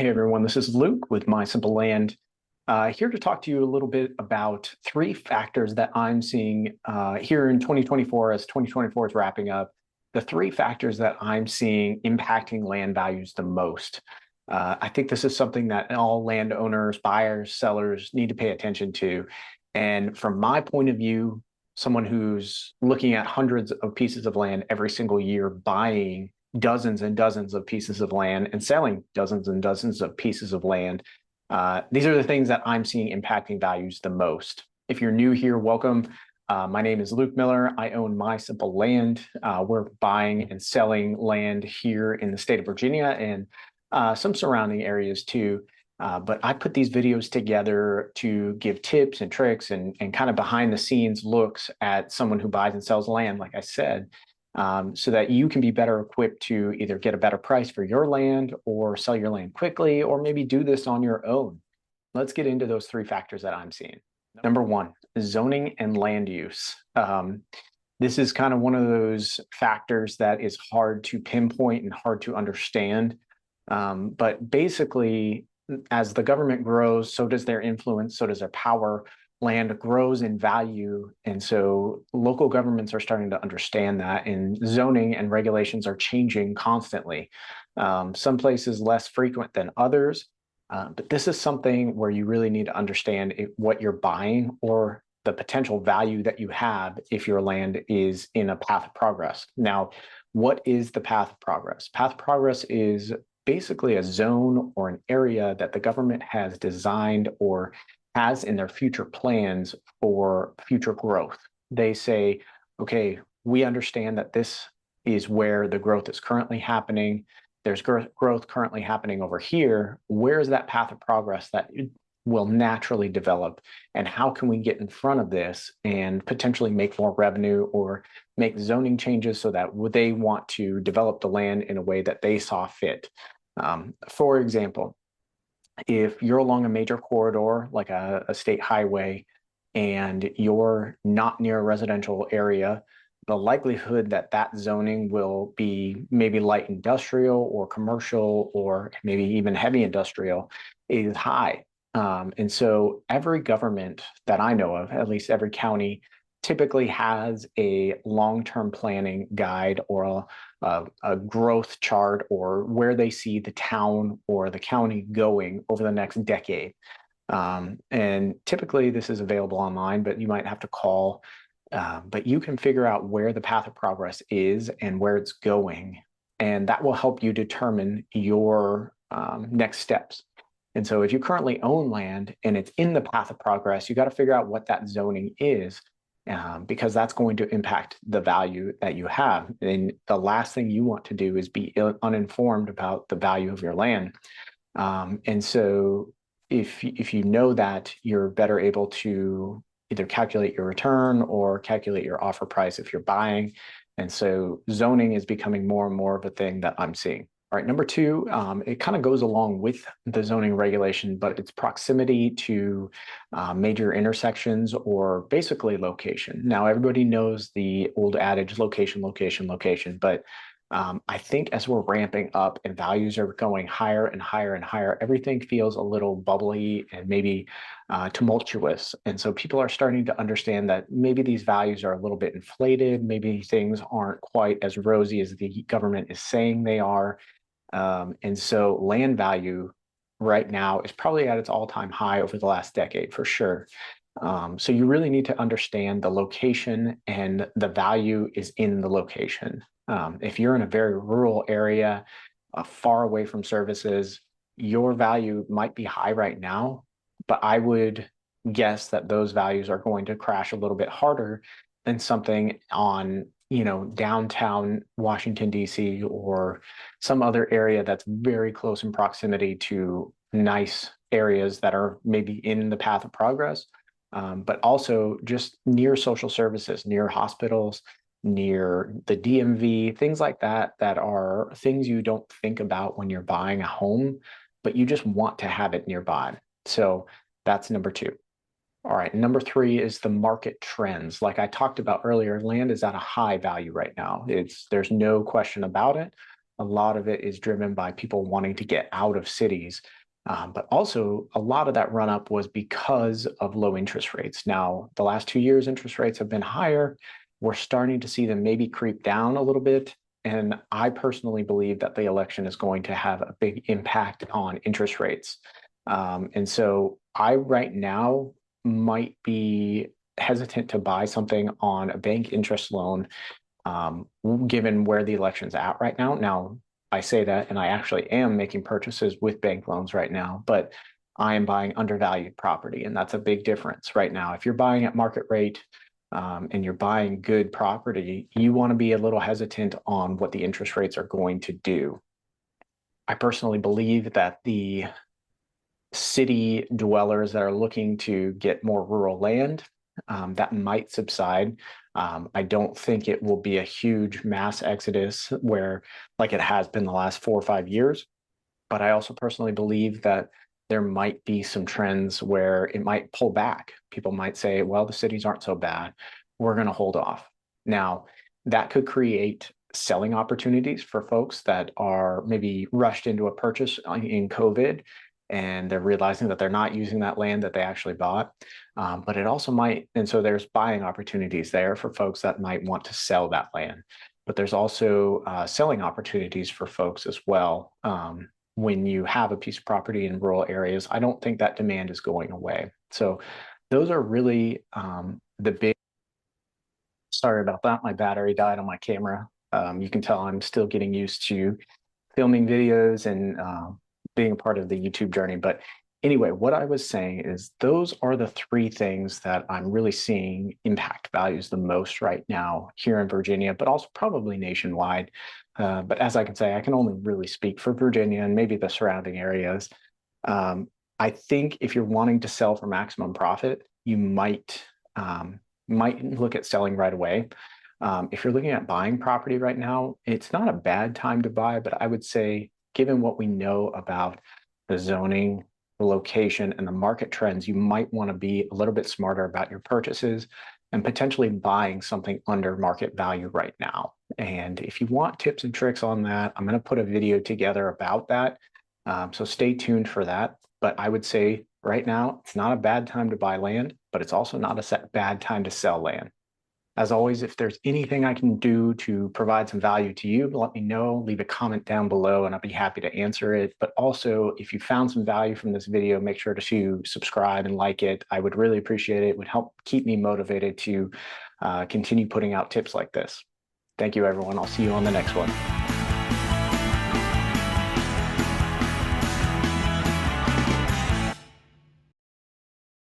Hey everyone, this is Luke with My Simple Land, here to talk to you a little bit about three factors that I'm seeing here in 2024 as 2024 is wrapping up. The three factors that I'm seeing impacting land values the most. I think this is something that all landowners, buyers, sellers need to pay attention to. And from my point of view, someone who's looking at hundreds of pieces of land every single year, buying dozens and dozens of pieces of land and selling dozens and dozens of pieces of land. These are the things that I'm seeing impacting values the most. If you're new here, welcome. My name is Luke Miller. I own My Simple Land. We're buying and selling land here in the state of Virginia and some surrounding areas too. But I put these videos together to give tips and tricks and kind of behind the scenes looks at someone who buys and sells land, like I said, so that you can be better equipped to either get a better price for your land or sell your land quickly, or maybe do this on your own. Let's get into those three factors that I'm seeing. Number one, zoning and land use. This is kind of one of those factors that is hard to pinpoint and hard to understand. But basically, as the government grows, so does their influence, so does their power. Land grows in value. And so local governments are starting to understand that, and zoning and regulations are changing constantly. Some places less frequent than others, but this is something where you really need to understand what you're buying or the potential value that you have if your land is in a path of progress. Now, what is the path of progress? Path of progress is basically a zone or an area that the government has designed or has in their future plans for future growth. They say, okay, we understand that this is where the growth is currently happening. There's growth currently happening over here. Where is that path of progress that will naturally develop? And how can we get in front of this and potentially make more revenue or make zoning changes so that they want to develop the land in a way that they saw fit? For example, if you're along a major corridor, like a state highway, and you're not near a residential area, the likelihood that that zoning will be maybe light industrial or commercial or maybe even heavy industrial is high. And so every government that I know of, at least every county, typically has a long-term planning guide or a growth chart or where they see the town or the county going over the next decade. And typically this is available online, but you might have to call. But you can figure out where the path of progress is and where it's going. And that will help you determine your next steps. And so if you currently own land and it's in the path of progress, you got to figure out what that zoning is. Because that's going to impact the value that you have. And the last thing you want to do is be uninformed about the value of your land. And so if you know that, you're better able to either calculate your return or calculate your offer price if you're buying. And so zoning is becoming more and more of a thing that I'm seeing. All right, number two, it kind of goes along with the zoning regulation, but it's proximity to major intersections or basically location. Now, everybody knows the old adage, location, location, location, but I think as we're ramping up and values are going higher and higher and higher, everything feels a little bubbly and maybe tumultuous. And so people are starting to understand that maybe these values are a little bit inflated. Maybe things aren't quite as rosy as the government is saying they are. And so land value right now is probably at its all-time high over the last decade for sure. So you really need to understand the location, and the value is in the location. If you're in a very rural area, far away from services, your value might be high right now, but I would guess that those values are going to crash a little bit harder than something on downtown Washington, D.C., or some other area that's very close in proximity to nice areas that are maybe in the path of progress, but also just near social services, near hospitals, near the DMV, things like that, that are things you don't think about when you're buying a home, but you just want to have it nearby. So that's number two. All right, number three is the market trends. Like I talked about earlier, land is at a high value right now. There's no question about it. A lot of it is driven by people wanting to get out of cities. But also, a lot of that run up was because of low interest rates. Now, the last 2 years, interest rates have been higher. We're starting to see them maybe creep down a little bit. And I personally believe that the election is going to have a big impact on interest rates. And so I right now might be hesitant to buy something on a bank interest loan, given where the election's at right now. Now, I say that, and I actually am making purchases with bank loans right now, but I am buying undervalued property, and that's a big difference right now. If you're buying at market rate, and you're buying good property, you want to be a little hesitant on what the interest rates are going to do. I personally believe that the city dwellers that are looking to get more rural land, that might subside. I don't think it will be a huge mass exodus where, like it has been the last 4 or 5 years. But I also personally believe that there might be some trends where it might pull back. People might say, well, the cities aren't so bad. We're going to hold off. Now, that could create selling opportunities for folks that are maybe rushed into a purchase in COVID, and they're realizing that they're not using that land that they actually bought. But it also might, and so there's buying opportunities there for folks that might want to sell that land. But there's also selling opportunities for folks as well. When you have a piece of property in rural areas, I don't think that demand is going away. So those are really the big. Sorry about that. My battery died on my camera. You can tell I'm still getting used to filming videos and being a part of the YouTube journey. But anyway, what I was saying is those are the 3 things that I'm really seeing impact values the most right now here in Virginia, but also probably nationwide. But as I can say, I can only really speak for Virginia and maybe the surrounding areas. I think if you're wanting to sell for maximum profit, you might look at selling right away. If you're looking at buying property right now, it's not a bad time to buy, but I would say, given what we know about the zoning, the location, and the market trends, you might want to be a little bit smarter about your purchases and potentially buying something under market value right now. And if you want tips and tricks on that, I'm going to put a video together about that. So stay tuned for that. But I would say right now, it's not a bad time to buy land, but it's also not a bad time to sell land. As always, if there's anything I can do to provide some value to you, let me know, leave a comment down below and I'll be happy to answer it. But also, if you found some value from this video, make sure to subscribe and like it. I would really appreciate it. It would help keep me motivated to continue putting out tips like this. Thank you, everyone. I'll see you on the next one.